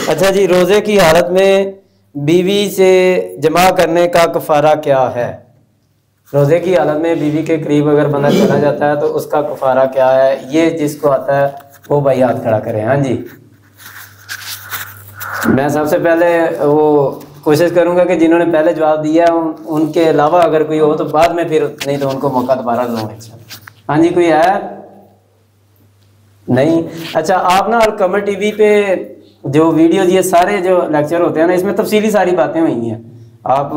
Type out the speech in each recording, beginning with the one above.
अच्छा जी, रोजे की हालत में बीवी से जमा करने का कफारा क्या है? रोजे की हालत में बीवी के करीब अगर बंदा चला जाता है तो उसका कफारा क्या है? ये जिसको आता है वो भाई हाथ खड़ा करे। हाँ जी, मैं सबसे पहले वो कोशिश करूंगा कि जिन्होंने पहले जवाब दिया उनके अलावा अगर कोई हो तो बाद में, फिर नहीं तो उनको मौका दोबारा दूंगा। हाँ जी, कोई है? नहीं। अच्छा, आप ना अलकमर टीवी पे जो वीडियो, ये सारे जो लेक्चर होते हैं ना, इसमें तफसीली सारी बातें हुई हैं। आप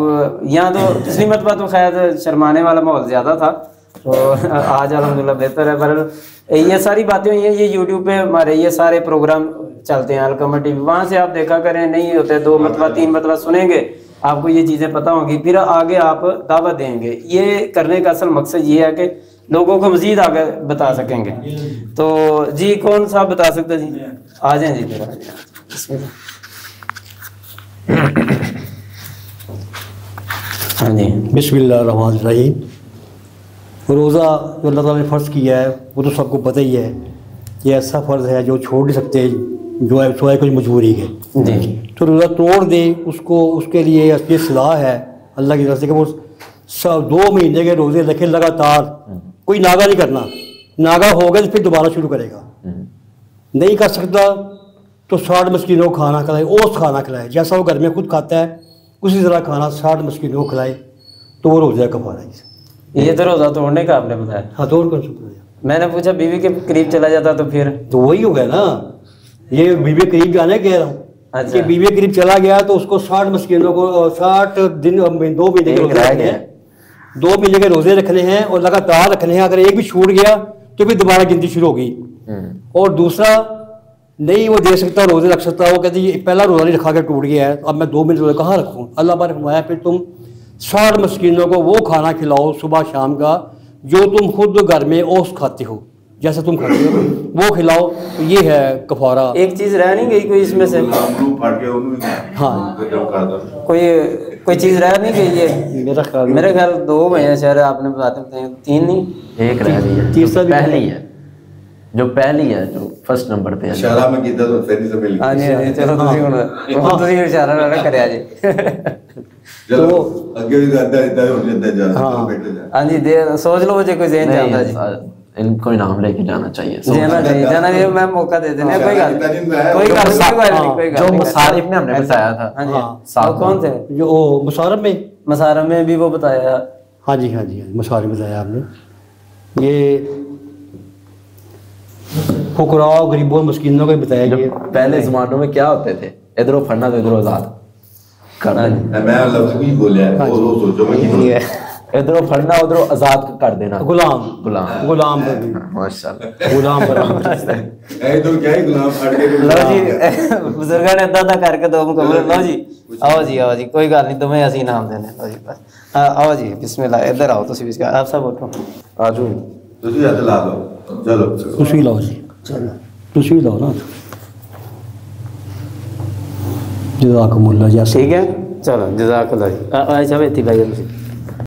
यहाँ तो पिछली मरतबा तो खैर शर्माने वाला माहौल ज़्यादा था, तो आज अल्हम्दुलिल्लाह बेहतर है। पर ये सारी बातें हुई हैं, ये यूट्यूब पे हमारे ये सारे प्रोग्राम चलते हैं अलकमर टीवी, वहाँ से आप देखा करें। नहीं होते 2 मरतबा 3 मरतबा सुनेंगे, आपको ये चीज़ें पता होंगी, फिर आगे आप दावत देंगे। ये करने का असल मकसद ये है कि लोगों को मजीद आगे बता सकेंगे। तो जी, कौन सा बता सकते जी? आ जाए जी, फिर हाँ जी। बिस्मिल्लाहिर्रहमानिर्रहीम। रोज़ा जो अल्लाह ताला ने फ़र्ज़ किया है वो तो सबको पता ही है। ये ऐसा फ़र्ज़ है जो छोड़ नहीं सकते, जो है सो है कुछ मजबूरी है जी। तो रोज़ा तोड़ दे उसको, उसके लिए ये सलाह है अल्लाह की तरफ से कि वो 2 महीने के रोज़े रखे लगातार, कोई नागा नहीं करना। नागा हो गया तो फिर दोबारा शुरू करेगा। नहीं कर सकता तो 60 मस्कीनों को खाना खिलाए, ओस खाना खिलाए, जैसा वो घर में खुद खाता है उसी तरह खाना 60 मस्कीनों को खिलाए, तो वो रोज़ा कफ़ारा है। ये तो रोज़ा तोड़ने का आपने बताया। हाँ, तोड़ कर सकते। मैंने पूछा बीवी के करीब चला जाता तो फिर तो वही हो गया ना, ये बीवी के करीब जाने कह रहा हूँ। अच्छा। कि बीवी के करीब चला गया तो उसको 60 मस्कीनों को 60 दिन 2 महीने के रोज़े रखने हैं, 2 महीने के रोज़े रखने हैं और लगातार रखने हैं। अगर एक भी छूट गया तो फिर दोबारा गिनती शुरू होगी। और दूसरा, नहीं वो दे सकता, रोज़े रख सकता, वो कहती है पहला रोज़ा नहीं रखा के टूट गया है, अब मैं 2 महीने रोज़े कहाँ रखूँ? अल्लाह पाक ने फरमाया फिर तुम 60 मस्कीनों को वो खाना खिलाओ सुबह शाम का जो तुम खुद घर में ओस खाते हो, जैसा तुम खाते हो वो खिलाओ। तो ये है कफारा। एक चीज़ रह नहीं गई कोई इसमें से? हाँ, कोई चीज़ रह नहीं गई? ये मेरे ख्याल 2 हैं शायद, आपने बताते हैं 3 नहीं, एक रह गई है। तीसरा पहली है, जो पहली है, जो फर्स्ट नंबर पे है। इशारा में कीता तो फिर से मिल। हां जी, चलो तुसी इशारा ना करया जी। चलो आगे भी ज्यादा इधर हो जाता है। हां बैठे जा। हां जी, दे सोच लो मुझे कोई ज़हन जाता जी। इनको इनाम लेके जाना चाहिए, जाना चाहिए। मैं मौका दे देने, कोई गल नहीं। जो मुसारिफ ने हमने बताया था। हां जी, साहब कौन थे? जो मुसारफ में भी वो बताया। हाँ जी, हाँ जी, मुसारफ बताया आपने। ये फुकराओ गरीबों मस्कीनों को बताया गया। पहले ज़मानों में क्या होते थे, इधरों फड़ना तो इधरों आजाद करना। मैं लफ्ज़ भी बोला है, वो सोचो मैं की इधरों फड़ना उधरों आजाद कर देना। गुलाम माशाल्लाह, गुलाम ऐ तो क्या ही गुलाम फड़ के। लो जी, बुजुर्गों ने दादा करके 2 मुकम्मल। लो जी, आओ जी, कोई गल नहीं, तुम्हें असं इनाम देने। लो जी, बस आओ जी, बिस्मिल्लाह। इधर आओ, तुसी भी आप सब उठो, आ जाओ, तुसी हाथ ला दो। चलो तुसी लाओ जी, चलो तुसी लाओ ना। जज़ाकुमुल्लाह जी। ठीक है, चलो जज़ाकल्लाह जी। अच्छा बेटी भाई